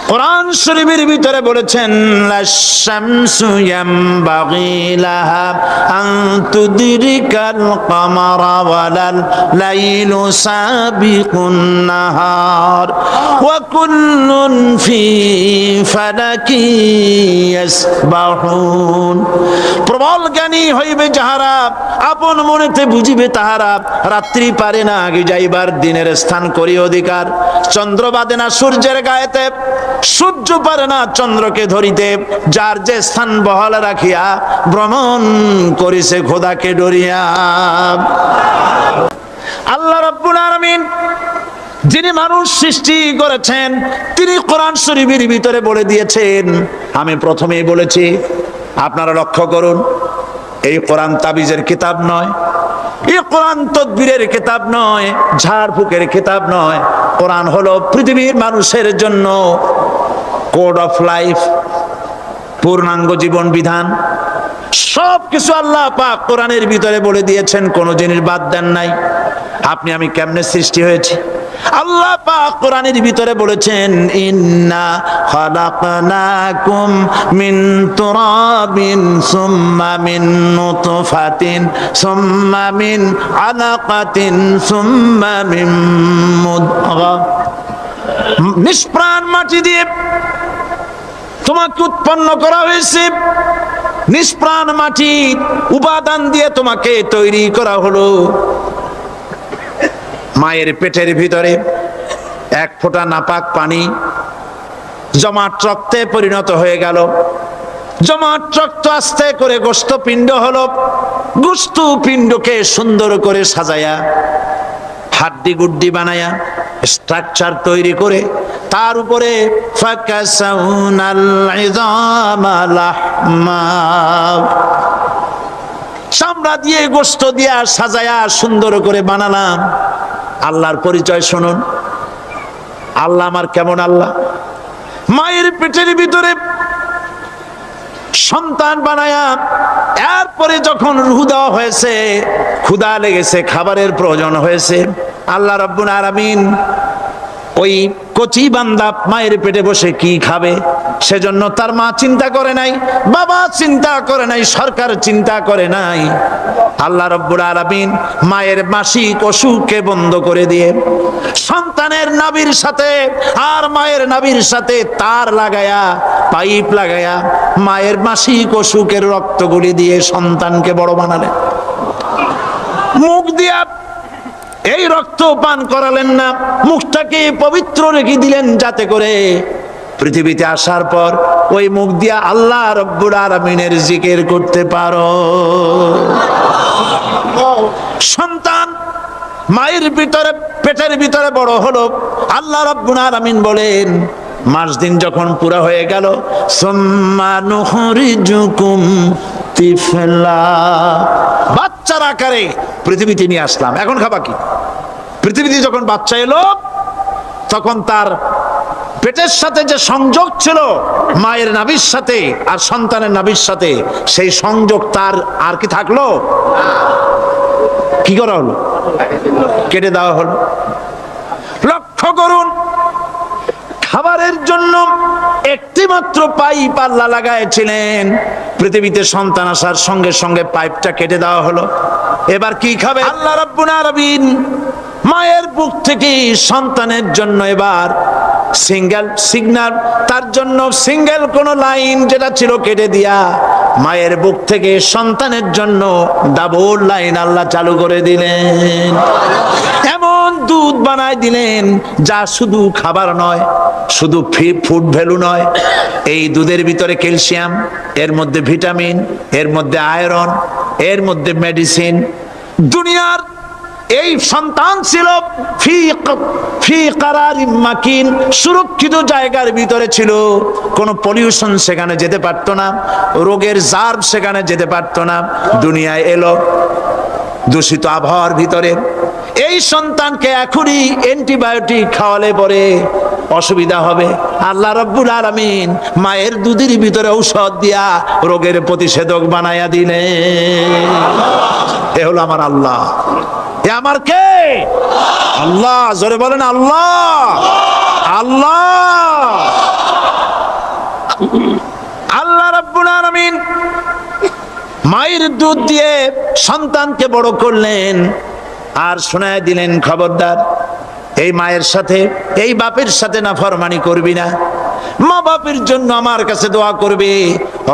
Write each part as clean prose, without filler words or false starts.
কোরআন শরীফের ভিতরে বলেছেন লাশ-শামসু ইয়ামবাগি লাহা আন তুদরিকাল কামারা ওয়ালাল লাইলু সাবিকুন নাহার ওয়া কুল্লুন ফি ফালাকি ইয়াসবাহুন। প্রবল জ্ঞানী হইবে যাহারা, আপন মনেতে বুঝিবে তাহারা, রাত্রি পারে না আগে যাইবার, দিনের স্থান করি অধিকার। চন্দ্র বাদে না সূর্যের গায়েতে, সূর্য পারে না চন্দ্রকে ধরিতে, যার যে স্থান বহাল রাখিয়া ভ্রমণ করিছে খোদাকে ডরিয়া। আল্লাহ রাব্বুল আলামিন যিনি মানুষ সৃষ্টি করেছেন, তিনি কোরআন শরীফের ভিতরে বলে দিয়েছেন। আমি প্রথমেই বলেছি, আপনারা লক্ষ্য করুন, এই কোরআন তাবিজের কিতাব নয়, এই কোরআন তদবিরের কিতাব নয়, ঝাড়ফুঁকের কিতাব নয়। কোরআন হলো পৃথিবীর মানুষের জন্য কোড অফ লাইফ, পূর্ণাঙ্গ জীবন বিধান। সব কিছু আল্লাহ পাক কোরআনের ভিতরে বলে দিয়েছেন, কোনো জিনিস বাদ দেন নাই। আপনি আমি কেমনে সৃষ্টি হয়েছি, আল্লাহ পাক কোরআনের ভিতরে বলেছেন ইন্না খালাকনাকুম মিন তুরাবিন সুম্মা মিন নুতফাতিন সুম্মা মিন আলাকাতিন সুম্মা মিন মুদগা। নিষ্প্রাণ মাটি দিয়ে তোমাকে উৎপন্ন করা হয়েছে, নিষ্প্রাণ মাটির উপাদান দিয়ে তোমাকে তৈরি করা হলো। মায়ের পেটের ভিতরে এক ফোঁটা নাপাক পানি জমাট রক্তে পরিণত হয়ে গেল, জমাট রক্ত আস্তে করে গোস্ত পিণ্ড হলো, গোস্ত পিণ্ডকে সুন্দর করে সাজায়া হাড্ডি গুড্ডি বানায়া স্ট্রাকচার তৈরি করে তার উপরে ফাকাসাউনাল ইযামা লাহমা, চামড়া দিয়ে গোস্ত দিয়া সাজায়া সুন্দর করে বানালাম। আল্লাহর পরিচয় শুনুন, আল্লাহ আমার কেমন আল্লাহ। মায়ের পেটের ভিতরে সন্তান বানায়া এরপরে যখন রূহ দেওয়া হয়েছে, ক্ষুধা লেগেছে, খাবারের প্রয়োজন হয়েছে, আল্লাহ রাব্বুল আলামিন ওই কচি বান্দা মায়ের পেটে বসে কি খাবে, সেজন্য তার মা চিন্তা করে নাই, বাবা চিন্তা করে নাই, সরকার চিন্তা করে নাই। আল্লাহ রাব্বুল আলামিন মায়ের মাসিক অসুখকে বন্ধ করে দিয়ে সন্তানের নাভির সাথে আর মায়ের নাভির সাথে তার লাগায়া, পাইপ লাগায়া মায়ের মাসিক অসুখের রক্তগুলি দিয়ে সন্তানকে বড় বানালেন। মুখ দিয়া এই রক্ত পান করালেন না, মুখটাকে পবিত্র রেখে দিলেন যাতে করে পৃথিবীতে আসার পর ওই মুখ দিয়া আল্লাহ রাব্বুল আলামিনের জিকির করতে পারো। সন্তান মায়ের ভিতরে পেটের ভিতরে বড় হলো, আল্লাহ রাব্বুল আলামিন বলেন মাস দিন যখন পুরা হয়ে গেল, সুম্মা নুখরিজুকুম তিফলা, বাচ্চার আকারে পৃথিবীতে নিয়ে আসলাম। এখন খাবা কি? পৃথিবীতে যখন বাচ্চা এলো তখন তার পেটের সাথে যে সংযোগ ছিল মায়ের নাভির সাথে আর সন্তানের নাভির সাথে, সেই সংযোগ তার আর কি থাকলো? কি করা হলো? কেটে দেওয়া হলো। লক্ষ্য করুন, খাবারের জন্য একটি মাত্র পাইপ আল্লাহ লাগাইছিলেন, পৃথিবীতে সন্তান আসার সঙ্গে সঙ্গে পাইপটা কেটে দেওয়া হলো। এবার কি খাবে? আল্লাহ রাব্বুল আলামিন মায়ের বুক থেকে সন্তানের জন্য এবার সিঙ্গেল সিগন্যাল, তার জন্য সিঙ্গেল কোন লাইন যেটা ছিল কেটে দিয়া মায়ের বুক থেকে সন্তানের জন্য ডাবল লাইন আল্লাহ চালু করে দিলেন। এমন দুধ বানায় দিলেন যা শুধু খাবার নয়, শুধু ফুড ভ্যালু নয়, এই দুধের ভিতরে ক্যালসিয়াম, এর মধ্যে ভিটামিন, এর মধ্যে আয়রন, এর মধ্যে মেডিসিন। দুনিয়ার এই সন্তান ছিল ফি কারারিম মাকিন, সুরক্ষিত জায়গার ভিতরে ছিল, কোনো পলিউশন সেখানে যেতে পারতো না, রোগের জার্ম সেখানে যেতে পারতো না। দুনিয়ায় এলো দূষিত আবহাওয়ার ভিতরে, এই সন্তানকে এখনই অ্যান্টিবায়োটিক খাওয়ালে পরে অসুবিধা হবে। আল্লাহ রাব্বুল আলামিন মায়ের দুধের ভিতরে ঔষধ দিয়া রোগের প্রতিষেধক বানায়া দিলেন। এ হলো আমার আল্লাহ। এ আমার কে? আল্লাহ। জোরে বলেন আল্লাহ। আল্লাহ দুধ দিয়ে সন্তানকে বড় করলেন আর শোনায় দিলেন, খবরদার এই মায়ের সাথে এই বাপের সাথে নাফরমানি করবি না। মা বাপের জন্য আমার কাছে দোয়া করবে,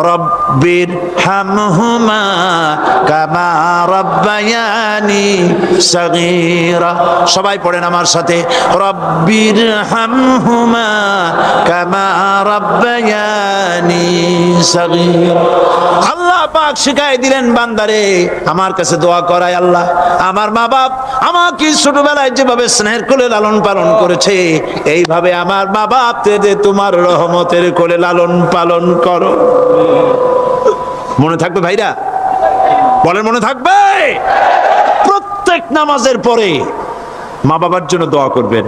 রব্বির হামহুমা কামা রাব্বায়ানি সাগীরা। সবাই পড়েন আমার সাথে, রব্বির হামহুমা কামা রাব্বায়ানি সাগীরা। আল্লাহ পাক শিখাই দিলেন বান্দারে আমার কাছে দোয়া করায়, আল্লাহ আমার মা বাপ আমাকে ছোটবেলায় যেভাবে স্নেহের কোলে লালন পালন করেছে, এইভাবে আমার মা বাপ তোমার রহমতের কোলে লালন পালন করো। মনে থাকবে ভাইরা? বলেন মনে থাকবে? প্রত্যেক নামাজের পরে মা বাবার জন্য দোয়া করবেন,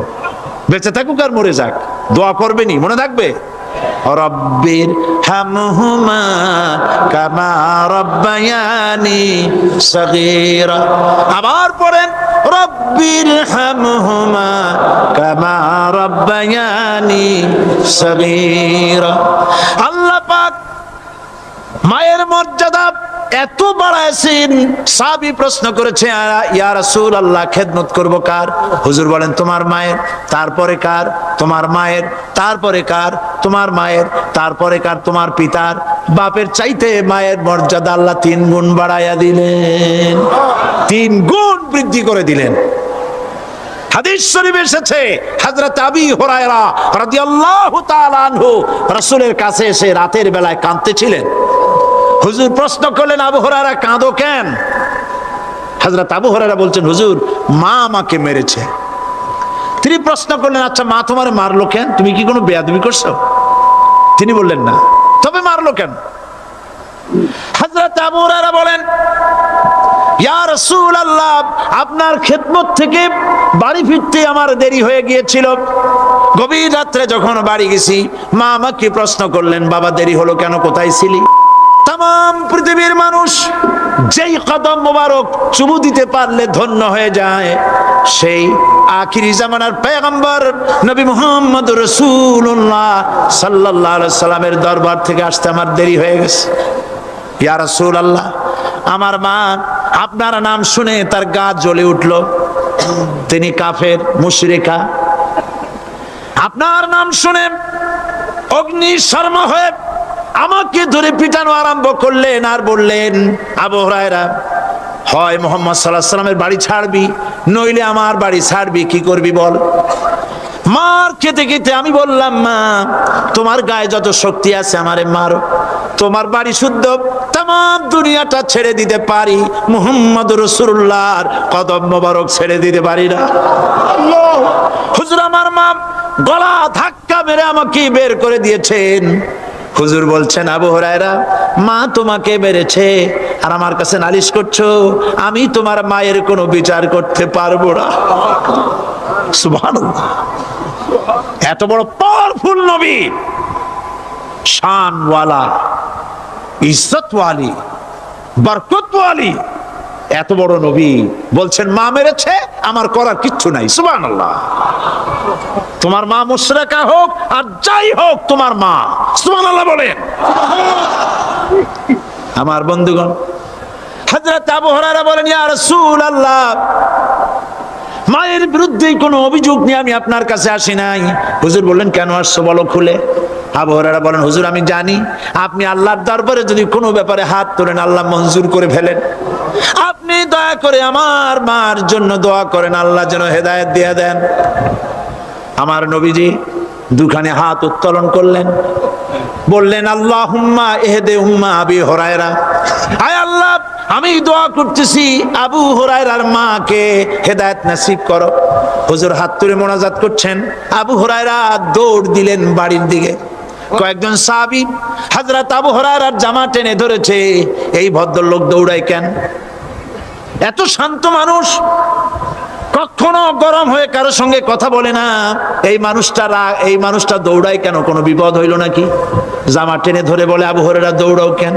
বেঁচে থাকুক আর মরে যাক, দোয়া করবেনই, মনে থাকবে। রব্বির হামহুমা কামা রাব্বায়ানি সাগীরা। আবার পড়েন, রব্বির হামহুমা কামা রাব্বায়ানি সাগীরা। আল্লাহ পাক মায়ের মর্যাদা এত বাড়াইছেন, সাহাবী প্রশ্ন করেছে, ইয়া রাসূলুল্লাহ খেদমত করব কার? হুজুর বলেন তোমার মায়ের, তারপরে কার? তোমার মায়ের, তারপরে কার? তোমার মায়ের, তারপরে কার? তোমার পিতার। বাপের চাইতে মায়ের মর্যাদা আল্লাহ 3 গুণ বাড়াইয়া দিলেন, 3 গুণ বৃদ্ধি করে দিলেন। হাদিস শরীফে এসেছে, হযরত আবী হুরায়রা রাদিয়াল্লাহু তাআলা আনহু রাসূলের কাছে এসে রাতের বেলায় কাঁদতেছিলেন। হুজুর প্রশ্ন করলেন, আবু হুরায়রা কাঁদো কেন? হযরত আবু হুরায়রা বলছেন, হুজুর মা আমাকে মেরেছে। তিনি প্রশ্ন করলেন, আচ্ছা মা তোমার মারলো কেন? তুমি কি কোনো বেয়াদবি করছো? তিনি বললেন না, তবে মারলো কেন? হযরত আবু হুরায়রা বলেন, ইয়া রাসূলুল্লাহ আপনার খেদমত থেকে বাড়ি ফিরতে আমার দেরি হয়ে গিয়েছিল। গভীর রাত্রে যখন বাড়ি গেছি, মা আমাকে প্রশ্ন করলেন, বাবা দেরি হলো কেন, কোথায় ছিলি? তাম পৃথিবীর মানুষ যেই কদম মোবারক চুমু দিতে পারলে ধন্য হয়ে যায়, সেই আখিরি জামানার পয়গম্বর নবী মুহাম্মদ রাসূলুল্লাহ সাল্লাল্লাহু আলাইহি সাল্লামের দরবার থেকে আসতে আমার দেরি হয়ে গেছে। ইয়া রাসূলুল্লাহ আমার মা আপনার নাম শুনে তার গা জ্বলে উঠল, তিনি কাফের মুশরিকা। আপনার নাম শুনে অগ্নি শর্মা হয়ে আমাকে ধরে পিটানো আরম্ভ করলেন আর বললেন, আবু হুরায়রা হয় মুহাম্মদ সাল্লাল্লাহু আলাইহি সাল্লামের বাড়ি ছাড়বি, নইলে আমার বাড়ি ছাড়বি, কি করবি বল? মার খেতে খেতে আমি বললাম, মা তোমার গায়ে যত শক্তি আছে আমারে মারো, তোমার বাড়ি শুদ্ধ, তাম দুনিয়াটা ছেড়ে দিতে পারি, মুহাম্মদ রাসূলুল্লাহর কদম মোবারক ছেড়ে দিতে পারি না। হুজুর আমার মা গলা ধাক্কা মেরে আমাকে বের করে দিয়েছেন। হুজুর বলছেন, আবু হুরায়রা মা তোমাকে মেরেছে আর আমার কাছে নালিশ করছো, আমি তোমার মায়ের কোনো বিচার করতে পারবো না। সুবহানাল্লাহ, এত বড় পাওয়ারফুল নবী, শানওয়ালা, ইজ্জতওয়ালি, বরকতওয়ালি, এত বড় নবী বলছেন মা মেরেছে, আমার করার কিচ্ছু নাই। সুবহানাল্লাহ। তোমার মা মুশরিকা হোক আর যাই হোক, তোমার মা। সুবহানাল্লাহ বলেন। আমার বন্ধুগণ, হযরত আবু হুরায়রা বলেন, ইয়া রাসূলুল্লাহ মায়ের বিরুদ্ধে কোনো অভিযোগ নিয়ে আমি আপনার কাছে আসি নাই। হুজুর বললেন, কেন আসছো বলো খুলে। আবু হুরায়রা বলেন, হুজুর আমি জানি আপনি আল্লাহর দরবারে যদি কোনো ব্যাপারে হাত তোলেন আল্লাহ মঞ্জুর করে ফেলেন। আপনি দয়া করে আমার মার জন্য দোয়া করেন, আল্লাহ যেন হেদায়েত দিয়ে দেন। আমার নবীজি দুখানে হাত উত্তোলন করলেন, বললেন, আল্লাহুম্মা ইহদি উম্মা আবি হুরায়রা, আয় আল্লাহ আমি দোয়া করতেছি আবু হুরায়রার মাকে হেদায়েত নসিব করো। হুজুর হাত তুলে মোনাজাত করছেন, আবু হুরায়রা দৌড় দিলেন বাড়ির দিকে। কয়েকজন সাহাবী হযরত আবু হুরায়রার জামা টেনে ধরেছে, এই ভদ্রলোক দৌড়ায় কেন? এত শান্ত মানুষ, কখনো গরম হয়ে কারোর সঙ্গে কথা বলে না, এই মানুষটা দৌড়ায় কেন? কোনো বিপদ হইল নাকি? জামা টেনে ধরে বলে, আবু হুরায়রা দৌড়াও কেন?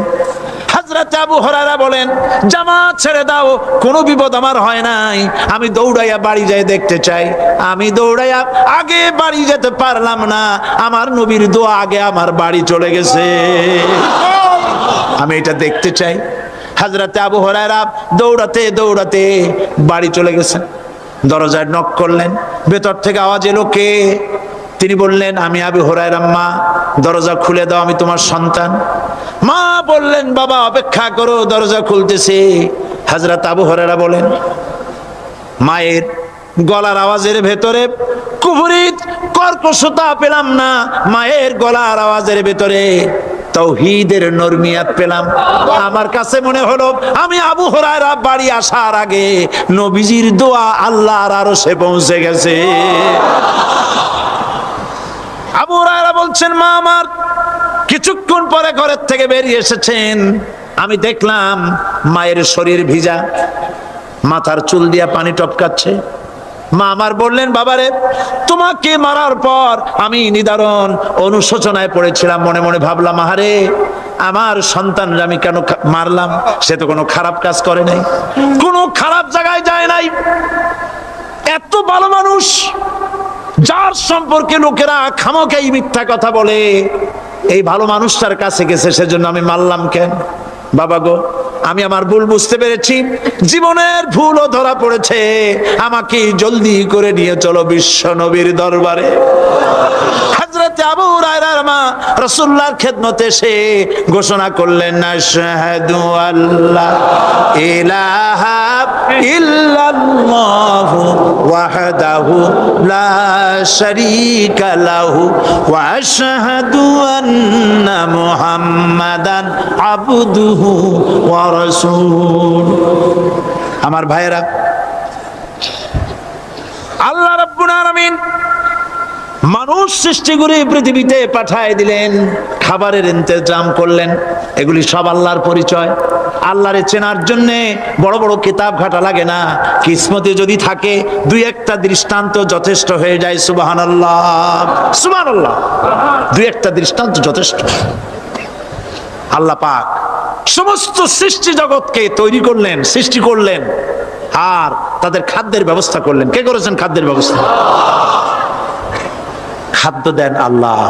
হযরত আবু হুরায়রা বলেন, জামাত ছেড়ে দাও, কোনো বিপদ আমার হয় নাই, আমি দৌড়াইয়া বাড়ি যাই দেখতে চাই। আমি দৌড়াইয়া আগে বাড়ি যেতে পারলাম না, আমার নবীর দোয়া আগে আমার বাড়ি চলে গেছে, আমি এটা দেখতে চাই। হযরতে আবু হুরায়রা দৌড়াতে দৌড়াতে বাড়ি চলে গেছেন। দরজায় নক করলেন, ভেতর থেকে আওয়াজ এলো, কে? তিনি বললেন, আমি আবু হুরায়রা। মা, দরজা খুলে দাও, আমি তোমার সন্তান। মা বললেন, বাবা অপেক্ষা করো, দরজা খুলতেছে। হযরত আবু হুরায়রা বলেন, মায়ের গলার আওয়াজের ভেতরে কুফরি কর্কশতা পেলাম না, মায়ের গলার আওয়াজের ভেতরে তাওহীদের নরমিয়াত পেলাম। আমার কাছে মনে হলো আমি আবু হুরায়রা বাড়ি আসার আগে নবীজির দোয়া আল্লাহর আরশে পৌঁছে গেছে। আবু হুরায়রা বলছেন, মা আমার কিছুক্ষণ পরে ঘরের থেকে বেরিয়ে এসেছেন, আমি দেখলাম মায়ের শরীর ভিজা, মাথার চুল দিয়া পানি টপকাচ্ছে। মা আমার বললেন, বাবারে তোমাকে মারার পর আমি নিদারুণ অনুশোচনায় পড়েছিলাম, মনে মনে ভাবলাম, আহারে আমার সন্তানরা আমি কেন মারলাম? সে তো কোনো খারাপ কাজ করে নাই, কোনো খারাপ জায়গায় যায় নাই, এত ভালো মানুষ যার সম্পর্কে লোকেরা খামোখাই মিথ্যা কথা বলে, এই ভালো মানুষটার কাছে গেছে, সেজন্য আমি মারলাম কেন? বাবা গো, আমি আমার ভুল বুঝতে পেরেছি, জীবনের ভুলও ধরা পড়েছে, আমাকে জলদি করে নিয়ে চলো বিশ্ব নবীর দরবারে। হযরতে আবু হুরায়রার মা রাসূলুল্লাহর খেদমতে এসে ঘোষণা করলেন, আশহাদু আল্লা ইলাহা ইল্লাল্লাহু ওয়াহদাহু লা শারীকা লাহু ওয়া আশহাদু আন্না মুহাম্মাদান আবদুহু ওয়া রাসূল। আমার ভাইয়েরা, আল্লাহ রাব্বুল আলামিন মানুষ সৃষ্টি করে পৃথিবীতে পাঠায় দিলেন, খাবারের ইন্তজাম করলেন, এগুলি সব আল্লাহর পরিচয়। আল্লাহরে চেনার জন্য বড় বড় কিতাব ঘাটা লাগে না, কিসমতে যদি থাকে দুই একটা দৃষ্টান্ত যথেষ্ট হয়ে যায়। সুবহানাল্লাহ, সুবহানাল্লাহ, দুই একটা দৃষ্টান্ত যথেষ্ট। আল্লাহ পাক সমস্ত সৃষ্টি জগৎকে তৈরি করলেন, সৃষ্টি করলেন, আর তাদের খাদ্যের ব্যবস্থা করলেন। কে করেছেন খাদ্যের ব্যবস্থা? খাদ্য দেন আল্লাহ।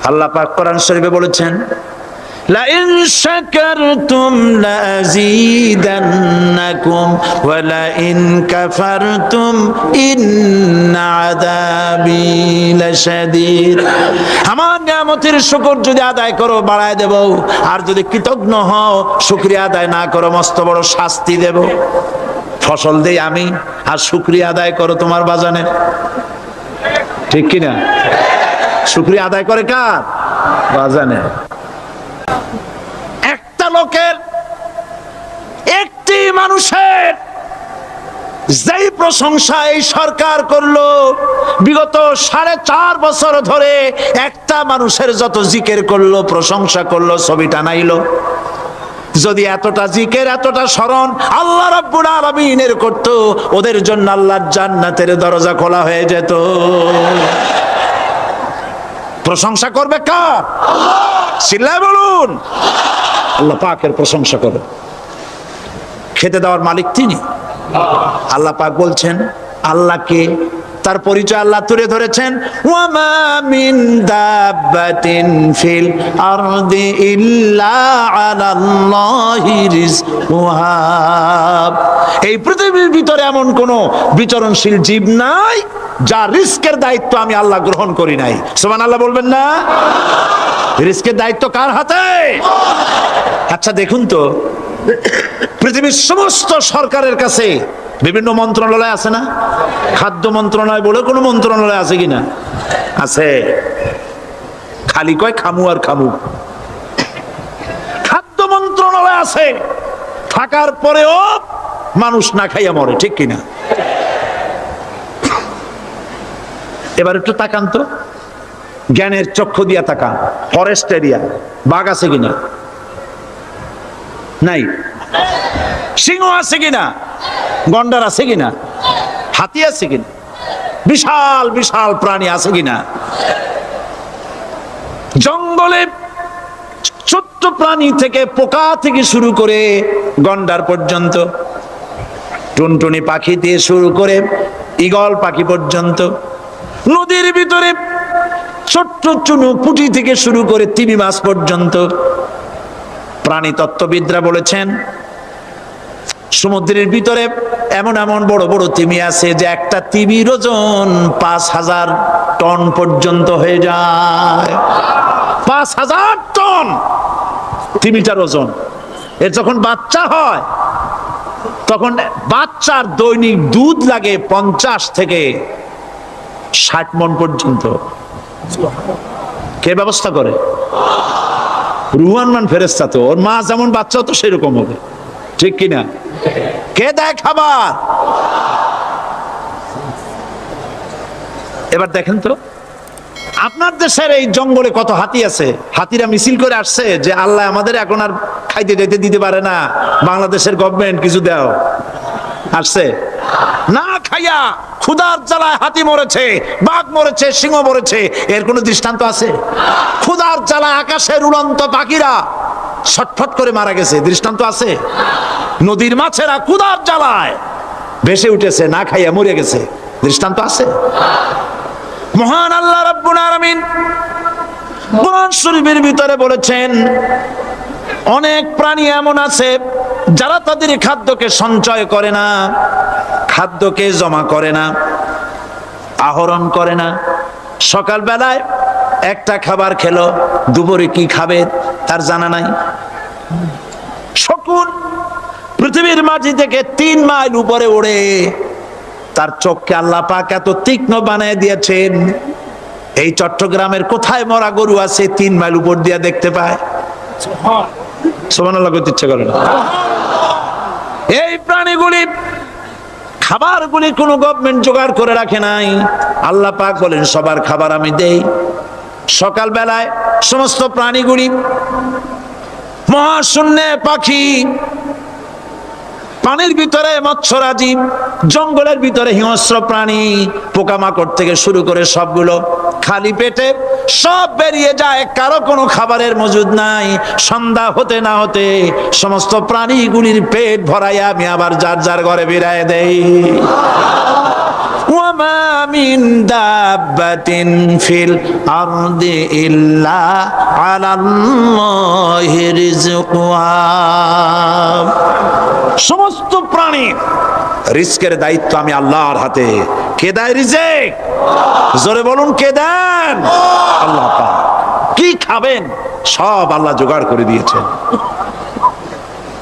আল্লাহ পাক কোরআন শরীফে বলেছেন, লা ইন শাকারতুম লাযীদান্নাকুম ওয়া লা ইন কাফারতুম ইন্না আযাবি লাশাদীদ। আমার নিয়ামতের শুকর যদি আদায় করো বাড়ায় দেব, আর যদি কৃতজ্ঞ হও শুকরিয়া আদায় না করো মস্ত বড় শাস্তি দেব। ফসল দেই আমি, আর শুকরিয়া আদায় করো তোমার বাজানের, ঠিক কিনা? শুকরিয়া আদায় করে কার? বাজানে। একটা লোকের, একটি মানুষের যেই প্রশংসা এই সরকার করলো, বিগত 4.5 বছর ধরে একটা মানুষের যত জিকির করলো, প্রশংসা করলো, ছবি টানাইলো, যদি এতটা জিকির এতটা স্মরণ আল্লাহ রাব্বুল আলামিনের করত, ওদের জন্য আল্লাহর জান্নাতের দরজা খোলা হয়ে যেত। প্রশংসা করবে কার? আল্লাহ। চিল্লায় বলুন, আল্লাহ পাকের প্রশংসা করো। খেতে দেওয়ার মালিক তিনি। আল্লাহ পাক বলছেন, আল্লাহকে, তার পরিচয় আল্লাহ তুলে ধরেছেন, ওয়ামা মিন দাব্বাতিন ফিল আরদি ইল্লা আলাল্লাহি রিজকুহা। এই পৃথিবীর ভিতরে এমন কোন বিচরণশীল জীব নাই যার রিস্কের দায়িত্ব আমি আল্লাহ গ্রহণ করি নাই। সুবহানাল্লাহ বলবেন না? রিস্কের দায়িত্ব কার হাতে? আচ্ছা দেখুন তো, পৃথিবীর সমস্ত সরকারের কাছে বিভিন্ন মন্ত্রণালয় আছে না? খাদ্য মন্ত্রণালয় বলে কোনো মন্ত্রণালয় আছে কিনা? আছে। খালি কয় খামু আর খামু। খাদ্য মন্ত্রণালয় আছে, থাকার পরেও মানুষ না খাইয়া মরে, ঠিক কিনা? এবার একটু তাকান তো, জ্ঞানের চক্ষু দিয়া তাকান, ফরেস্ট এরিয়া, বাঘ আছে কিনা? নাই। সিংহ আছে কিনা? গন্ডার আছে কিনা? হাতি আছে কিনা? বিশাল বিশাল প্রাণী আছে কিনা? জঙ্গলে ছোট্ট প্রাণী থেকে, পোকা থেকে শুরু করে গন্ডার পর্যন্ত, টুনটুনি পাখি দিয়ে শুরু করে ঈগল পাখি পর্যন্ত, নদীর ভিতরে ছোট্ট চুনো পুঁটি থেকে শুরু করে তিমি মাছ পর্যন্ত, প্রাণীতত্ত্ববিদরা বলেছেন সমুদ্রের ভিতরে এমন এমন বড় বড় তিমি আছে যে একটা তিমির ওজন 5000 টন পর্যন্ত হয়ে যায়। 5000 টন তিমিটার ওজন। এর যখন বাচ্চা হয় তখন বাচ্চার দৈনিক দুধ লাগে 50 থেকে 60 মণ পর্যন্ত। কে ব্যবস্থা করে? রুহান মান ফেরেশতা। তো ওর মা যেমন বাচ্চা তো সেরকম হবে, ঠিক কিনা? কে দেয় খাবার? এবার দেখেন তো আপনার দেশের এই জঙ্গলে কত হাতি আছে। হাতিরা মিছিল করে আসছে যে আল্লাহ আমাদের এখন আর খাইতে যাইতে দিতে পারে না, বাংলাদেশের গভর্নমেন্ট কিছু দাও। আসছে না খাইয়া ক্ষুধার জ্বালায় হাতি মরেছে, বাঘ মরেছে, সিংহ মরেছে। এর কোনো দৃষ্টান্ত আছে? ক্ষুধার জ্বালায় আকাশের উড়ন্ত পাখিরা ছটফট করে মারা গেছে, দৃষ্টান্ত আছে? নদীর মাছেরা ক্ষুধার জ্বালায় ভেসে উঠেছে, না খাইয়া মরে গেছে, দৃষ্টান্ত আছে? মহান আল্লাহ রাব্বুল আলামিন কোরআন শরীফের ভিতরে বলেছেন অনেক প্রাণী এমন আছে যারা তাদের খাদ্যকে সঞ্চয় করে না, খাদ্যকে জমা করে না, আহরণ করে না। সকাল বেলায় একটা খাবার খেলো, দুপুরে কি খাবে তার জানা নাই। শকুন পৃথিবীর মাটি থেকে 3 মাইল উপরে ওড়ে, তার চোখকে আল্লাহ পাক এত তীক্ষ্ণ বানিয়ে দিয়েছেন। এই চট্টগ্রামের কোথায় মরা গরু আছে 3 মাইল উপর দিয়ে দেখতে পায়? সুবহানাল্লাহ করতে ইচ্ছে করে না। এই প্রাণীগুলি খাবারগুলি কোনো গভর্নমেন্ট জোগাড় করে রাখে নাই। আল্লাহ পাক বলেন সবার খাবার আমি দেই। সকাল বেলায় সমস্ত প্রাণীগুলি, মহাশূন্যে পাখি, পানির ভিতরে মৎস্যরাজি, জঙ্গলের ভিতরে হিংস্র প্রাণী, পোকামাকড় থেকে শুরু করে সবগুলো খালি পেটে সব বেরিয়ে যায়, কারো কোনো খাবারের মজুদ নাই। সন্ধ্যা হতে না হতে সমস্ত প্রাণীগুলির পেট ভরাইয়া আমি আবার যার যার ঘরে বেরায় দেই। ওয়ামা মিন দাব্বাতিন ফিল আরদি ইল্লা আলাল্লাহি রিজকুহা। সমস্ত প্রাণী রিজকের দায়িত্ব আমি আল্লাহর হাতে। কে দেয় রিজেক? জোরে বলুন, কে দেন? আল্লাহ পাক। কি খাবেন সব আল্লাহ জোগাড় করে দিয়েছেন।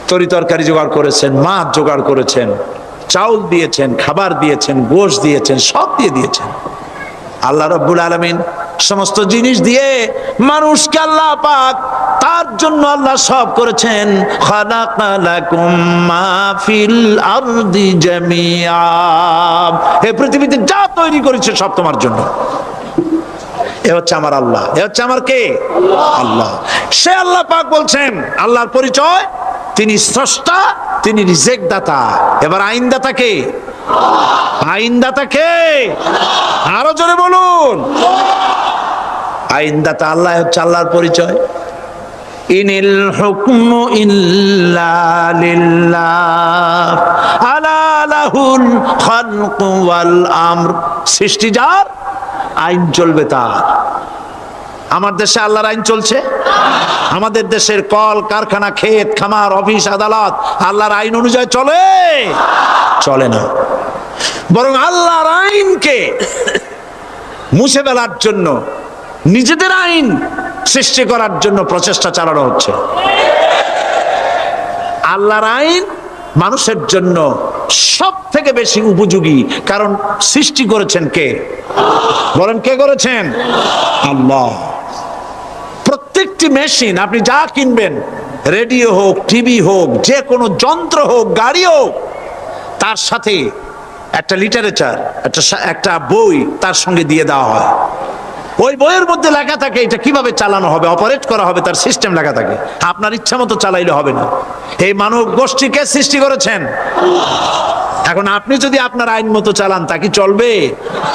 তরি তরকারি জোগাড় করেছেন, মাছ জোগাড় করেছেন, চাউল দিয়েছেন, খাবার দিয়েছেন, গোশত দিয়েছেন, সব দিয়ে দিয়েছেন। আল্লাহ রাব্বুল আলামিন সমস্ত জিনিস দিয়ে মানুষকে আল্লাহ পাক তার জন্য আল্লাহ সব করেছেন। খালাকালাকুম মা ফিল আরদি জামিআ। এই পৃথিবীতে যা তৈরি করেছে সব তোমার জন্য। এ হচ্ছে আমার আল্লাহ। এ হচ্ছে আমার কে? আল্লাহ। সে আল্লাহ পাক বলছেন, আল্লাহর পরিচয় তিনি স্রষ্টা, তিনি রিজেক দাতা। এবার আইনদাতা কে? আইনদাতা কে? আরো জোরে বলুন। আইনদাতা আল্লাহ হচ্ছে আল্লাহর পরিচয়। ইনিল হুকমু ইল্লা লিল্লাহ আলা লাহুল খালকু ওয়াল আমর। সৃষ্টি যার, আইন চলবে তার। আমার দেশে আল্লাহর আইন চলছে? আমাদের দেশের কল কারখানা, ক্ষেত খামার, অফিস আদালত আল্লাহর আইন অনুযায়ী চলে? চলে না। বরং আল্লাহর আইনকে মুছে ফেলার জন্য, নিজেদের আইন সৃষ্টি করার জন্য প্রচেষ্টা চালানো হচ্ছে। আল্লাহর আইন মানুষের জন্য সব থেকে বেশি উপযোগী, কারণ সৃষ্টি করেছেন কে? বলেন, কে করেছেন? আল্লাহ। প্রত্যেকটি মেশিন আপনি যা কিনবেন, রেডিও হোক, টিভি হোক, যে কোনো যন্ত্র হোক, গাড়ি হোক, তার সাথে একটা লিটারেচার, একটা বই তার সঙ্গে দিয়ে দেওয়া হয়। ওই বইয়ের মধ্যে লেখা থাকে এটা কিভাবে চালানো হবে, অপারেট করা হবে, তার সিস্টেম লেখা থাকে। আপনার ইচ্ছা মতো চালাইলে হবে না। এই মানব গোষ্ঠীকে সৃষ্টি করেছেন। এখন আপনি যদি আপনার আইন মতো চালান, তা কি চলবে?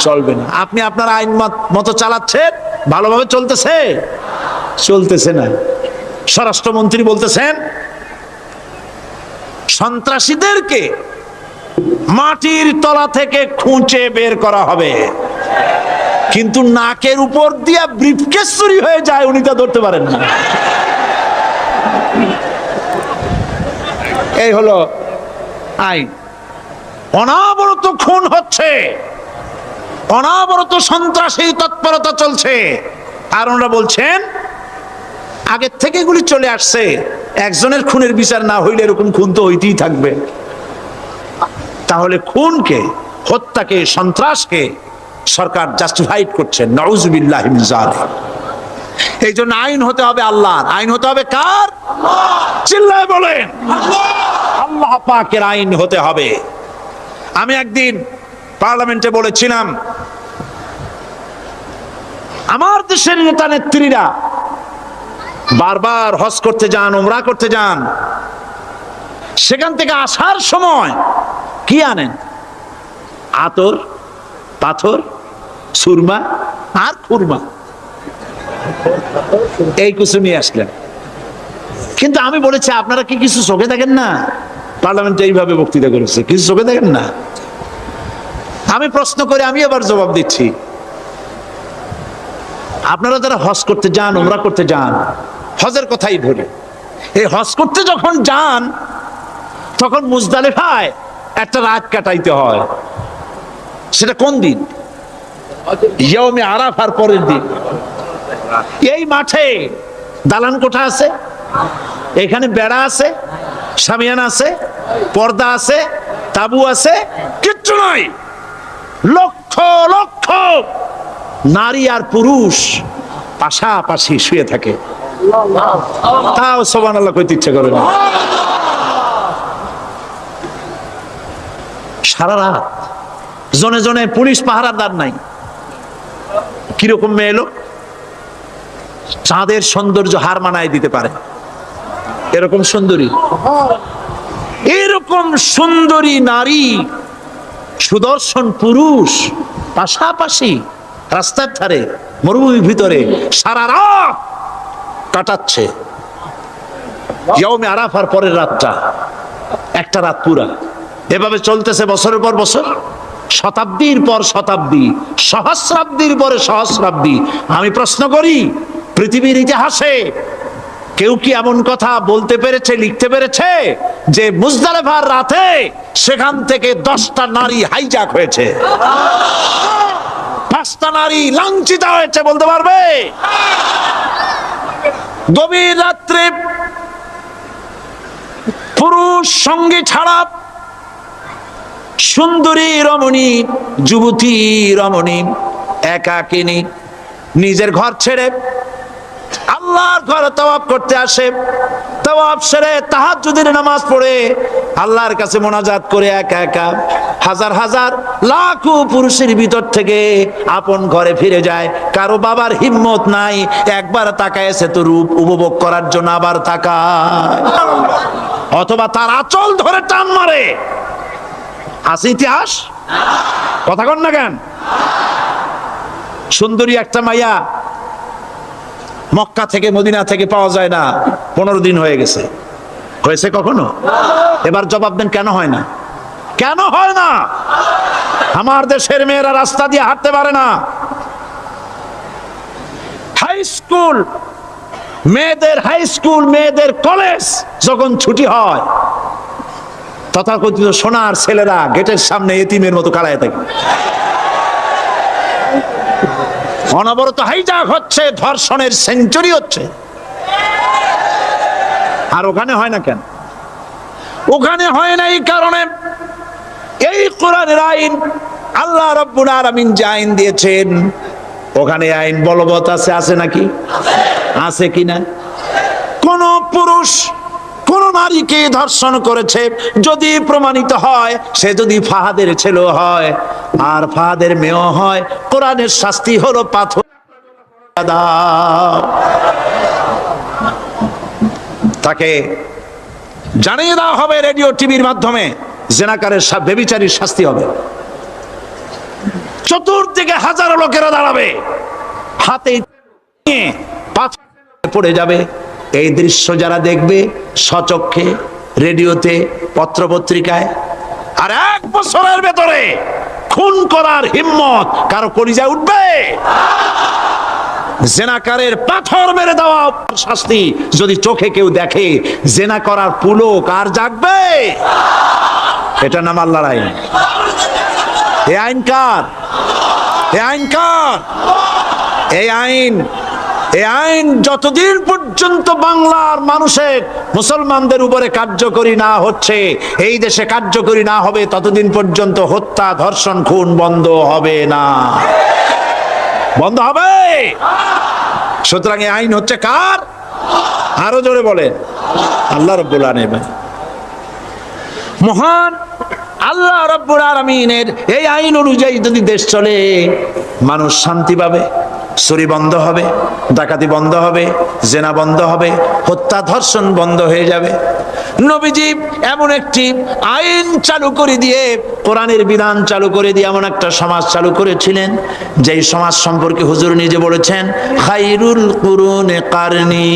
চলবে না। আপনি আপনার আইন মতো চালাচ্ছেন, ভালোভাবে চলতেছে? চলতেছে না। স্বরাষ্ট্রমন্ত্রী বলতেছেন সন্ত্রাসীদেরকে মাটির তলা থেকে খুঁজে বের করা হবে, কিন্তু নাকের উপর দিয়া ব্রিফকেস চুরি হয়ে যায়, উনি তা ধরতে পারেন না। এই হলো আইন। অনাবরত খুন হচ্ছে, অনাবরত সন্ত্রাসী তৎপরতা চলছে, আর ওনারা বলছেন আগের থেকে এগুলি চলে আসছে, একজনের খুনের বিচার না হইলে এরকম খুন তো হইতেই থাকবে। তাহলে খুনকে, হত্যাকে, সন্ত্রাসকে সরকার জাস্টিফাইড করছে। নাউজুবিল্লাহি মিন যালিক। এই জন্য আইন হতে হবে আল্লাহর। আইন হতে হবে কার? চিল্লায় বলেন আল্লাহ পাকের আইন হতে হবে। আমি একদিন পার্লামেন্টে বলেছিলাম, আমার দেশের নেতা নেত্রীরা বারবার হজ করতে যান, উমরা করতে যান, সেখান থেকে আসার সময় কি আনেন? আতর, পাথর, সুরমা আর খুরমা, এই কিছু নিয়ে আসলেন। কিন্তু আমি বলেছি আপনারা কি কিছু চোখে দেখেন না? পার্লামেন্টে এইভাবে বক্তৃতা করেছে, কিছু চোখে দেখেন না? আমি প্রশ্ন করে আমি আবার জবাব দিচ্ছি, আপনারা যারা হজ করতে যান, উমরা করতে যান, হজের কথাই ধরে, এই হজ করতে যখন যান তখন মুজদালিফায় একটা রাত কাটাইতে হয়। সেটা কোন দিন? ইয়াউমে আরাফার পরের দিন। এই মাঠে দালান কোঠা আছে, এখানে বেড়া আছে, শামিয়ানা আছে, পর্দা আছে, তাবু আছে, কিচ্ছু নয়। লক্ষ লক্ষ নারী আর পুরুষ পাশাপাশি শুয়ে থাকে, তাও সুবহানাল্লাহ কইতে ইচ্ছা করে না। সারা রাত জনে জনে পুলিশ পাহারাদার নাই। কিরকম মেয়ে এলো, চাঁদের সৌন্দর্য হার মানায় দিতে পারে এরকম সুন্দরী, এরকম সুন্দরী নারী, সুদর্শন পুরুষ পাশাপাশি রাস্তার ধারে মরুভূমির ভিতরে সারা রাত কাটাচ্ছে। ইয়াউমে আরাফার পরের রাতটা একটা রাত পুরা। এভাবে চলতেছে বছরের পর বছর, শতাব্দীর পর শতাব্দী, সহস্রাব্দীর পরে সহস্রাব্দী। আমি প্রশ্ন করি, পৃথিবীর ইতিহাসে কেউ কি এমন কথা বলতে পেরেছে, লিখতে পেরেছে যে মুজদালিফার রাতে সেখান থেকে 10টা নারী হাইজ্যাক হয়েছে, 5টা নারী লাঞ্ছিত হয়েছে? বলতে পারবে? গভীর রাত্রে পুরুষ সঙ্গী ছাড়া সুন্দরী রমণী, যুবতী রমণী একাকিনী নিজের ঘর ছেড়ে আল্লাহর ঘরে তাওয়াফ করতে আসে। তাওয়াফ সেরে তাহাজ্জুদের নামাজ পড়ে আল্লাহর কাছে মোনাজাত করে একা একা হাজার হাজার লাখো পুরুষের ভিতর থেকে আপন ঘরে ফিরে যায়। কারো বাবার হিম্মত নাই একবার তাকায় সে তো রূপ উপভোগ করার জন্য আবার তাকায়, অথবা তার আঁচল ধরে টান মারে। আছে ইতিহাস? কথা কন না কেন? সুন্দরী একটা মাইয়া মক্কা থেকে মদিনা থেকে পাওয়া যায় না, 15 দিন হয়ে গেছে। হয়েছে কখনো? এবার জবাব দেন, কেন হয় না? কেন হয় না? আমার দেশের মেয়েরা রাস্তা দিয়ে হাঁটতে পারে না। হাই স্কুল মেয়েদের, হাই স্কুল মেয়েদের কলেজ যখন ছুটি হয়, তথাকথিত সোনার ছেলেরা গেটের সামনে এতিমের মতো কাড়ায় থাকে। অনবরত হাইজ্যাক হচ্ছে, ধর্ষণের সেঞ্চুরি হচ্ছে। আর ওখানে হয় না কেন? ওখানে হয় না এই কারণে, এই কোরআনের আইন আল্লাহ রাব্বুল আলামিন যে আইন দিয়েছেন, ওখানে আইন বলবৎ আছে। আছে নাকি? আছে কিনা? কোন পুরুষ কোন নারীকে ধর্ষণ করেছে যদি প্রমাণিত হয়, সে যদি ফাহাদের ছেলে হয় আর ফাহাদের মেয়ে হয়, কোরআনের শাস্তি হলো পাথর দাও। তাকে জানিয়ে দেওয়া হবে রেডিও টিভির মাধ্যমে, জেনাকারের ব্যভিচারীর শাস্তি হবে। চতুর্দিকে হাজারো লোকেরা দাঁড়াবে, হাতে পাথর পড়ে যাবে। এই দৃশ্য যারা দেখবে স্বচক্ষে, রেডিওতে, পত্রপত্রিকায়, আর 1 বছরের ভেতরে খুন করার হিম্মত কারো কলিজায় উঠবে? জেনাকারের পাথর মেরে দেওয়া শাস্তি যদি চোখে কেউ দেখে, জেনা করার পুলক আর জাগবে? এটা নাম আল্লাহর আইন। এই আইন কার? এই আইন কার? এই আইন যতদিন পর্যন্ত বাংলার মানুষের, মুসলমানদের উপরে কার্যকরী না হচ্ছে, এই দেশে কার্যকরী না হবে, ততদিন পর্যন্ত হত্যা, ধর্ষণ, খুন বন্ধ হবে না। বন্ধ হবে। সুতরাং এই আইন হচ্ছে কার? আরো জোরে বলে, আল্লাহ রাব্বুল আলামিন। মহান আল্লাহ রাব্বুল আলামিনের এই আইন অনুযায়ী যদি দেশ চলে, মানুষ শান্তি পাবে, চুরি বন্ধ হবে, ডাকাতি বন্ধ হবে, জেনা বন্ধ হবে, হত্যা ধর্ষণ বন্ধ হয়ে যাবে। নবীজি এমন একটি আইন চালু করে দিয়ে, কোরআনের বিধান চালু করে দিয়ে এমন একটা সমাজ চালু করেছিলেন, যেই সমাজ সম্পর্কে হুজুর নিজে বলেছেন, খায়রুল কুরুনে কারনি,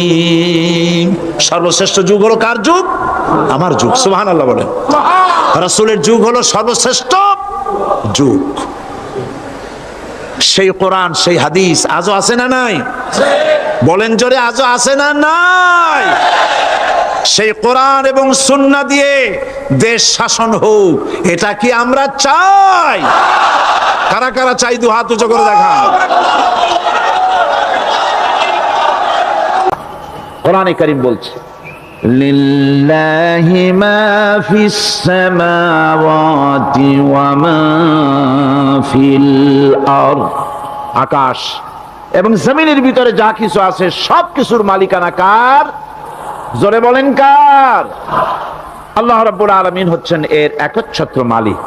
সর্বশ্রেষ্ঠ যুগ হলো কার যুগ? আমার যুগ। সুবহানাল্লাহ বলেন। রাসূলের যুগ হলো সর্বশ্রেষ্ঠ যুগ। সেই কোরআন, সেই হাদিস আজও আছে না নাই? বলেন জোরে, আজও আছে না নাই? সেই কোরআন এবং সুন্নাহ দিয়ে দেশ শাসন হোক, এটা কি আমরা চাই? কারা কারা চাই? দু হাত উঁচু করে দেখান। কোরআনে কারীম বলছে, লিল্লাহি মা ফিস সামাওয়াতি ওয়া মা ফিল আরদ, আকাশ এবং জমিনের ভিতরে যা কিছু আছে সব কিছুর মালিকানা কার? জোরে বলেন কার? আল্লাহ রাব্বুল আলামিন হচ্ছেন এর একচ্ছত্র মালিক।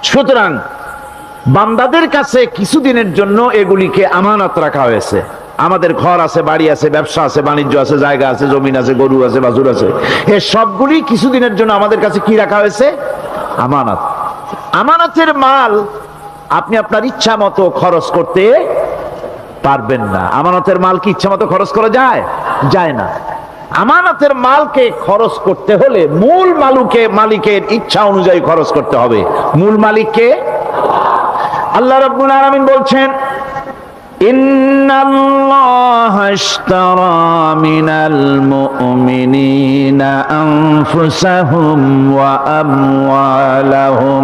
সুতরাং বান্দাদের কাছে কিছুদিনের জন্য এগুলিকে আমানত রাখা হয়েছে। আমাদের ঘর আছে, বাড়ি আছে, ব্যবসা আছে, বাণিজ্য আছে, জায়গা আছে, জমিন আছে, গরু আছে, বাছুর আছে, এই সবগুলি কিছুদিনের জন্য আমাদের কাছে কি রাখা হয়েছে? আমানত। আমানতের মাল আপনি আপনার ইচ্ছা মতো খরচ করতে পারবেন না। আমানতের মাল কি ইচ্ছা মতো খরচ করা যায়? যায় না। আমানতের মালকে খরচ করতে হলে মূল মালিকের ইচ্ছা অনুযায়ী খরচ করতে হবে। মূল মালিককে আল্লাহ রাব্বুল আলামিন বলছেন, ইন্নাল্লাহা ইশতারা মিনাল মুমিনিনা আনফুসাহুম ওয়া আমওয়ালাহুম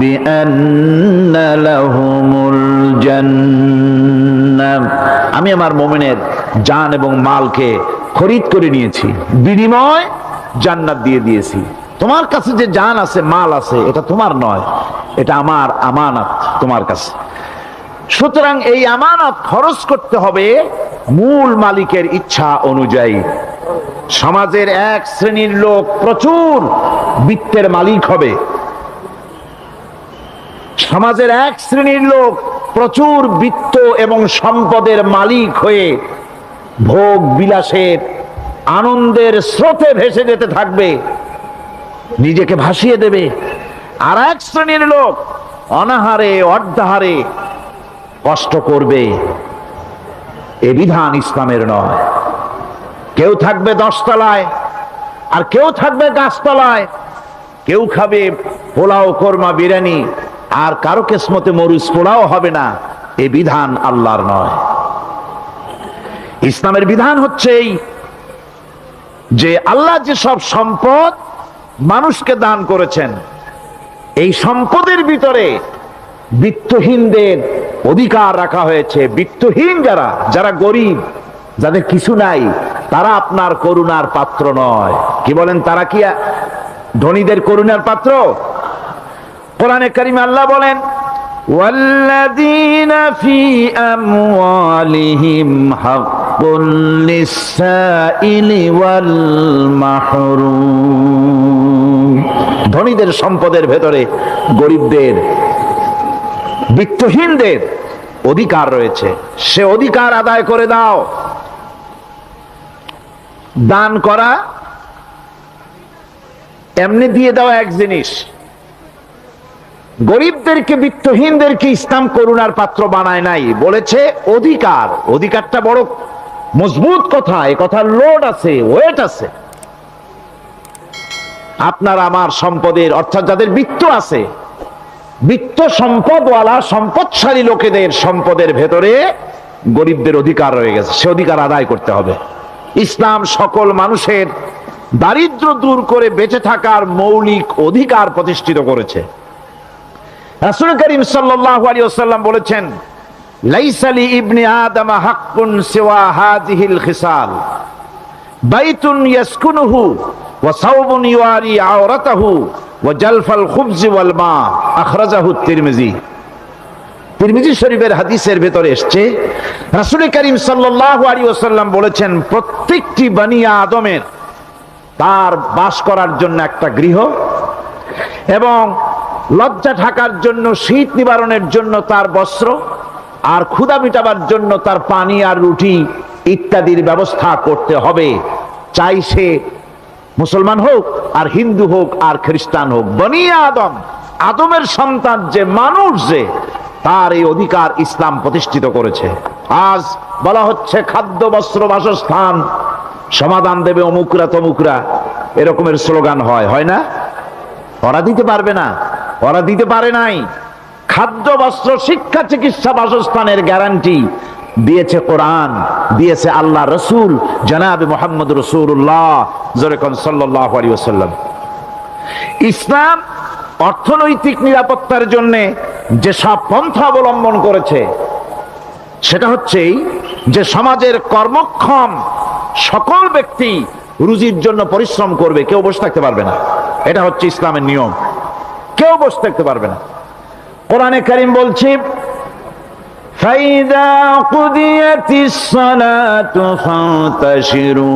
বিআন্না লাহুমুল জান্নাহ। আমি আমার মুমিনের জান এবং মালকে খরিদ করে নিয়েছি, বিনিময় জান্নাত দিয়ে দিয়েছি। তোমার কাছে যে জান আছে, মাল আছে, এটা তোমার নয়, এটা আমার আমানত তোমার কাছে। সুতরাং এই আমানত খরচ করতে হবে মূল মালিকের ইচ্ছা অনুযায়ী। সমাজের এক শ্রেণীর লোক প্রচুর বিত্তের মালিক হবে, সমাজের এক শ্রেণীর লোক প্রচুর বিত্ত এবং সম্পদের মালিক হয়ে ভোগ বিলাসের আনন্দের স্রোতে ভেসে যেতে থাকবে, নিজেকে ভাসিয়ে দেবে। আর এক শ্রেণীর লোক অনাহারে অর্ধাহারে কষ্ট করবে। এ বিধান ইসলামের নয়। কেউ থাকবে 10 তলায় আর কেউ থাকবে গাছতলায়, কেউ খাবে পোলাও, কোরমা, বিরিয়ানি, আর কারো কিসমতে মরিচ পোলাও হবে না। এ বিধান আল্লাহর নয়। ইসলামের বিধান হচ্ছে এই যে আল্লাহ যে সব সম্পদ মানুষকে দান করেছেন, এই সম্পদের ভিতরে বিত্তহীনদের অধিকার রাখা হয়েছে। বিত্তহীন যারা গরিব, যাদের কিছু নাই, তারা আপনার করুণার পাত্র নয়। কি বলেন? তারা কি ধনীদের করুণার পাত্র? কোরআনে কারিমে আল্লাহ বলেন, ওয়াল্লাযীনা ফী আমওয়ালিহিম হাক্কুল লিসসাইলি ওয়াল মাহরুম। ধনীদের সম্পদের ভেতরে গরিবদের, বিত্তহীনদের অধিকার রয়েছে। সে অধিকার আদায় করে দাও। দান করা এমনি দিয়ে দাও এক জিনিস, গরিবদেরকে, বিত্তহীনদেরকে ইসলাম করুণার পাত্র বানায় নাই। বলেছে অধিকার। অধিকারটা বড় মজবুত কথা, এ কথার লোড আছে, ওয়েট আছে। আপনার আমার সম্পদের, অর্থাৎ যাদের বিত্ত আছে, বিত্ত সম্পদওয়ালা সম্পদশালী লোকেদের সম্পদের ভেতরে গরিবদের অধিকার রয়ে গেছে, সে অধিকার আদায় করতে হবে। ইসলাম সকল মানুষের দারিদ্র দূর করে বেঁচে থাকার মৌলিক অধিকার প্রতিষ্ঠিত করেছে। রাসূল করিম সাল্লাল্লাহু আলাইহি ওয়াসাল্লাম বলেছেন, লাইসা লি ইবনি আদম হাক্কুন সিওয়া হাযিহিল খিসাল, বাইতুন ইয়াসকুনুহু ওয়া সাওবুন ইউয়ারি আওরাতাহু ওয়া জালফাল খুবজ ওয়াল মা, আখরাজাহু তিরমিজি। তিরমিজি শরীফের হাদিসের ভেতরে এসেছে, রাসূল করিম সাল্লাল্লাহু আলাইহি ওয়াসাল্লাম বলেছেন, প্রত্যেকটি বনি আদমের তার বাস করার জন্য একটা গৃহ, এবং লজ্জা ঢাকার জন্য, শীত নিবারণের জন্য তার বস্ত্র, আর ক্ষুধা মিটাবার জন্য তার পানি আর রুটি ইত্যাদির ব্যবস্থা করতে হবে, চাই সে মুসলমান হোক আর হিন্দু হোক আর খ্রিস্টান হোক। বনি আদম, আদমের সন্তান যে মানুষ, যে তার এই অধিকার ইসলাম প্রতিষ্ঠিত করেছে। আজ বলা হচ্ছে খাদ্য, বস্ত্র, বাসস্থান সমাধান দেবে অমুকরা তমুকরা, এরকমের স্লোগান হয় না? ওরা দিতে পারবে না, ওরা দিতে পারে নাই। খাদ্য, বস্ত্র, শিক্ষা, চিকিৎসা, বাসস্থানের গ্যারান্টি দিয়েছে কোরআন, দিয়েছে আল্লাহ রসুল জনাবে মুহাম্মদ রাসূলুল্লাহ সাল্লাল্লাহু আলাইহি ওয়াসাল্লাম। ইসলাম অর্থনৈতিক নিরাপত্তার জন্য যে সব পন্থা অবলম্বন করেছে, সেটা হচ্ছে যে সমাজের কর্মক্ষম সকল ব্যক্তি রুজির জন্য পরিশ্রম করবে, কেউ বসে থাকতে পারবে না। এটা হচ্ছে ইসলামের নিয়ম, কেউ বসে থাকতে পারবে না। কোরআনে কারীম বলছে, ফাইদা কুদিয়াতিস সালাতু ফান্তাশিরু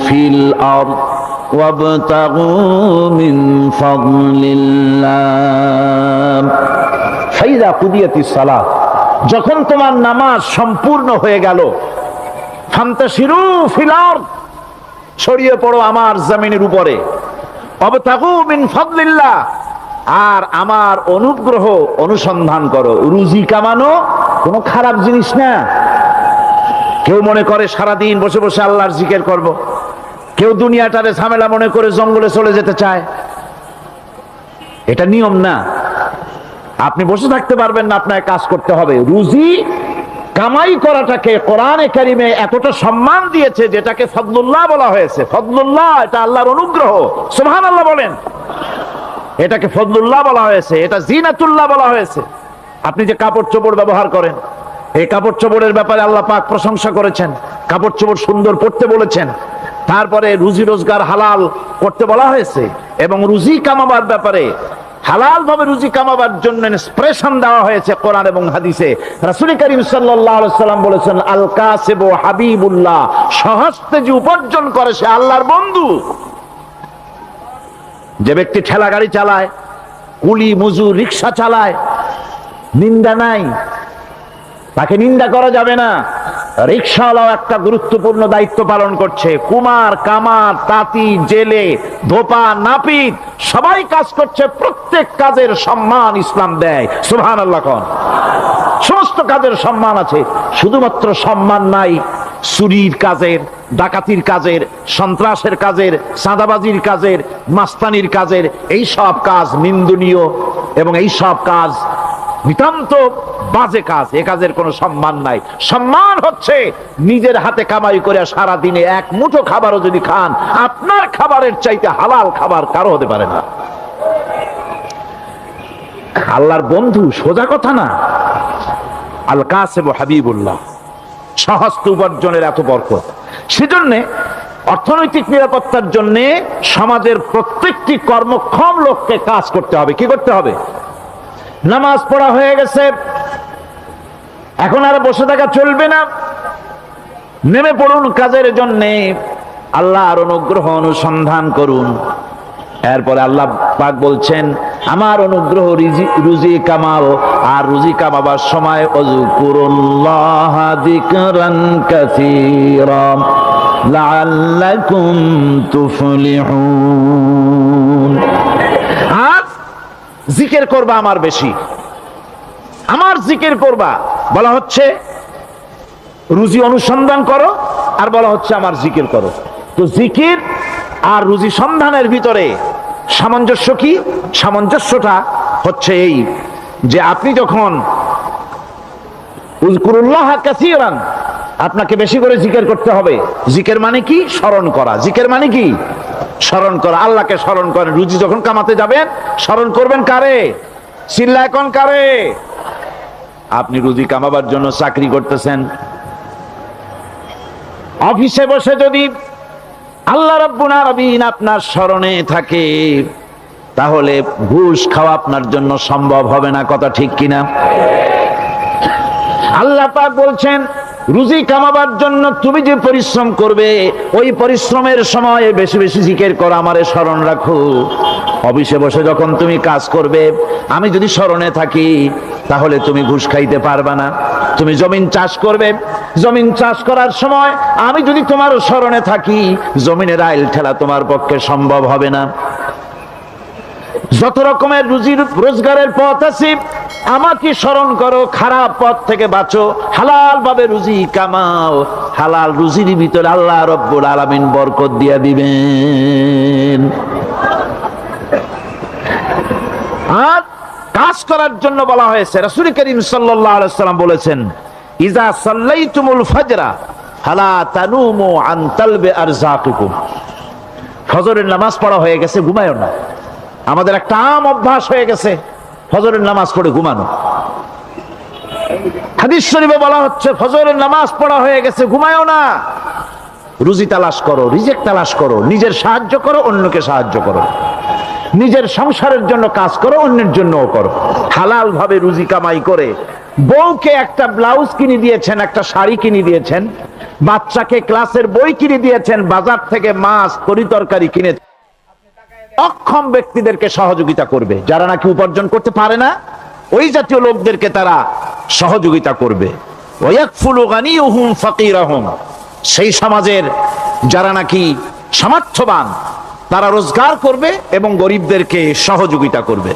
ফিল আরদ ওয়াবতাগু মিন ফাদলিল্লাহ। ফাইদা কুদিয়াতিস সালাত, যখন তোমার নামাজ সম্পূর্ণ হয়ে গেল, ফান্তাশিরু ফিল আরদ, ছড়িয়ে পড়ো আমার জমিনের উপরে, ওয়াবতাগু মিন ফাদলিল্লাহ, আর আমার অনুগ্রহ অনুসন্ধান করো। রুজি কামানো কোনো খারাপ জিনিস না। কেউ মনে করে সারাদিন বসে বসে আল্লাহর জিকির করব, কেউ দুনিয়াটারে ঝামেলা মনে করে জঙ্গলে চলে যেতে চায়। এটা নিয়ম না। আপনি বসে থাকতে পারবেন না, আপনাকে কাজ করতে হবে। রুজি কামাই করাটাকে কোরআনে কারিমে এতটা সম্মান দিয়েছে, যেটাকে ফদলুল্লাহ বলা হয়েছে। ফদলুল্লাহ, এটা আল্লাহর অনুগ্রহ। সুবহানাল্লাহ বলেন। এটাকে ফদলুল্লাহ বলা হয়েছে, এটা জিনাতুল্লাহ বলা হয়েছে। আপনি যে কাপড় চোপড় ব্যবহার করেন, এই কাপড় চোপড়ের ব্যাপারে আল্লাহ পাক প্রশংসা করেছেন, কাপড় চোপড় সুন্দর পরতে বলেছেন। তারপরে রুজি রোজগার হালাল করতে বলা হয়েছে, এবং রুজি কামাবার ব্যাপারে হালাল ভাবে রুজি কামাবার জন্য ইন্সপিরেশন দেওয়া হয়েছে কোরআন এবং হাদিসে। রাসূল করিম সাল্লাল্লাহু আলাইহি ওয়াসাল্লাম বলেছেন, আল কাসিবু হাবিবুল্লাহ, সহজে যে উপার্জন করে সে আল্লাহর বন্ধু। যে ব্যক্তি ঠেলা গাড়ি চালায়, কুলি মজুর, রিক্সা চালায়, নিন্দা নাই, তাকে নিন্দা করা যাবে না। রিক্সাওয়ালাও একটা গুরুত্বপূর্ণ দায়িত্ব পালন করছে। কুমার, কামার, তাঁতি, জেলে, ধোপা, নাপিত সবাই কাজ করছে। প্রত্যেক কাজের সম্মান ইসলাম দেয়। সুবহানাল্লাহ কোন। সমস্ত কাজের সম্মান আছে, শুধুমাত্র সম্মান নাই চুরির কাজের, ডাকাতির কাজের, সন্ত্রাসের কাজের, চাঁদাবাজির কাজের, মাস্তানির কাজের। এই সব কাজ নিন্দনীয়, এবং এই সব কাজ নিতান্ত বাজে কাজ। এ কাজের কোনো সম্মান নাই। সম্মান হচ্ছে নিজের হাতে কামাই করে সারা দিনে এক মুঠো খাবারও যদি খান, আপনার খাবারের চাইতে হালাল খাবার কারো হতে পারে না। আল্লাহর বন্ধু সোজা কথা না। আল কাসিবু হাবিবুল্লাহ, সহস্ত উপার্জনের এত বরকত। সেজন্য অর্থনৈতিক নিরাপত্তার জন্য সমাজের প্রত্যেকটি কর্মক্ষম লোককে কাজ করতে হবে। কি করতে হবে? নামাজ পড়া হয়ে গেছে, এখন আর বসে থাকা চলবে না। নেমে পড়ুন কাজের জন্য, আল্লাহর অনুগ্রহ অনুসন্ধান করুন। এরপরে আল্লাহ পাক বলছেন, আমার অনুগ্রহ রুজি কামাও, আর রুজি কামাবার সময় ওয়াজকুরুল্লাহ যিকরান কাসীরা লাআল্লাকুম তুফলিহুন। আর জিকির করবা আমার বেশি, আমার জিকির করবা। বলা হচ্ছে রুজি অনুসন্ধান করো, আর বলা হচ্ছে আমার জিকির করো। তো জিকির আর রুজি সন্ধানের ভিতরে সামঞ্জস্য কি? সামঞ্জস্যটা হচ্ছে এই যে আপনি যখন উযকুরুল্লাহ কাসীরান, আপনাকে বেশি করে জিকির করতে হবে। জিকির মানে কি? স্মরণ করা। জিকির মানে কি? স্মরণ করা। আল্লাহকে স্মরণ করেন। রুজি যখন কামাতে যাবেন স্মরণ করবেন কারে? চিল্লায় কোন কারে? আপনি রুজি কামাবার জন্য চাকরি করতেছেন, অফিসে বসে যদি আল্লাহ রাব্বুল আলামিন আপনার স্মরণে থাকে, তাহলে ঘুষ খাওয়া আপনার জন্য সম্ভব হবে না। কথা ঠিক কিনা? আল্লাহ পাক বলছেন, রুজি কামাবার জন্য তুমি যে পরিশ্রম করবে, ওই পরিশ্রমের সময় বেশি বেশি জিকির করো, আমারে স্মরণ রাখো। অফিসে বসে যখন তুমি কাজ করবে, আমি যদি স্মরণে থাকি, তাহলে তুমি ঘুষ খাইতে পারবে না। তুমি জমিন চাষ করবে, জমিন চাষ করার সময় আমি যদি তোমার স্মরণে থাকি, জমিনের আইল ঠেলা তোমার পক্ষে সম্ভব হবে না। যত রকমের রুজির রোজগারের পথ আছে, আমাকে স্মরণ করো, খারাপ পথ থেকে বাঁচো, হালাল ভাবে রুজি কামাও। হালাল রুজির ভিতরে আল্লাহ রব্বুল আলামিন বরকত দিয়ে দিবেন। আর কাজ করার জন্য বলা হয়েছে, রাসূল করিম সাল্লাল্লাহু আলাইহি ওয়াসাল্লাম বলেছেন, ইজা সাল্লাইতুমুল ফাজরা ফালা তানুমু আন তালবি আরযাকুকুম। ফজরের নামাজ পড়া হয়ে গেছে, ঘুমায়ও না। আমাদের একটা আম অভ্যাস হয়ে গেছে ফজরের নামাজ পড়ে ঘুমানো। হাদিস শরীফে বলা হচ্ছে, ফজরের নামাজ পড়া হয়ে গেছে, ঘুমায়ও না। রুজি তালাশ করো, রিজিক তালাশ করো, নিজের সাহায্য করো, অন্যকে সাহায্য করো, নিজের সংসারের জন্য কাজ করো, অন্যের জন্যও করো। হালাল ভাবে রুজি কামাই করে বউকে একটা ব্লাউজ কিনে দিয়েছেন, একটা শাড়ি কিনে দিয়েছেন, বাচ্চাকে ক্লাসের বই কিনে দিয়েছেন, বাজার থেকে মাছ তরিতরকারি কিনে। অক্ষম ব্যক্তিদেরকে সহযোগিতা করবে, যারা নাকি উপার্জন করতে পারে না, ওই জাতীয় লোকদেরকে তারা সহযোগিতা করবে। ওয়াকফুলু গানিয়ুহুম ফাকিরাহুম, সেই সমাজের যারা নাকি সামর্থ্যবান, তারা রোজগার করবে এবং গরিবদেরকে সহযোগিতা করবে।